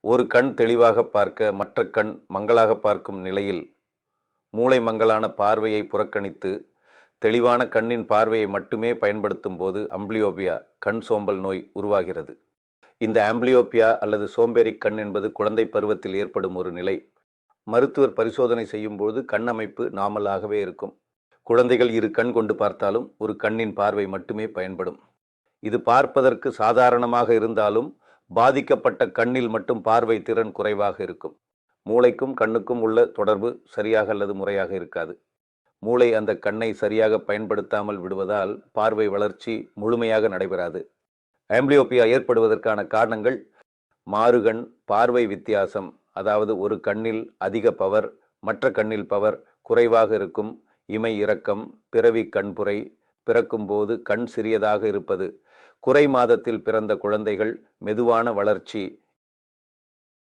ஒரு கண் தெளிவாக பார்க்க மற்ற கண் மங்கலாக பார்க்கும் நிலையில் மூளை மங்கலான பார்வையை புறக்கணித்து தெளிவான கண்ணின் பார்வையை மட்டுமே பயன்படுத்தும் போது அம்பிளியோபியா கண் சோம்பல் நோய் உருவாகிறது. இந்த ஆம்பிளியோபியா அல்லது சோம்பேறி கண் என்பது குழந்தை பருவத்தில் ஏற்படும் ஒரு நிலை. மருத்துவர் பரிசோதனை செய்யும் போது கண் அமைப்பு நார்மலாகவே இருக்கும். குழந்தைகள் இரு கண் கொண்டு பார்த்தாலும் ஒரு கண்ணின் பார்வை மட்டுமே பயன்படும். இது பார்ப்பதற்கு சாதாரணமாக இருந்தாலும் பாதிக்கப்பட்ட கண்ணில் மட்டும் பார்வை திறன் குறைவாக இருக்கும். மூளைக்கும் கண்ணுக்கும் உள்ள தொடர்பு சரியாக அல்லது முறையாக இருக்காது. மூளை அந்த கண்ணை சரியாக பயன்படுத்தாமல் விடுவதால் பார்வை வளர்ச்சி முழுமையாக நடைபெறாது. ஆம்பிளியோபியா ஏற்படுவதற்கான காரணங்கள் மாறுகண் பார்வை வித்தியாசம், அதாவது ஒரு கண்ணில் அதிக பவர், மற்ற கண்ணில் பவர் குறைவாக இருக்கும், இமை இறக்கம், பிறவி கண்புரை, பிறக்கும் போது கண் சிறியதாக இருப்பது, குறை மாதத்தில் பிறந்த குழந்தைகள், மெதுவான வளர்ச்சி,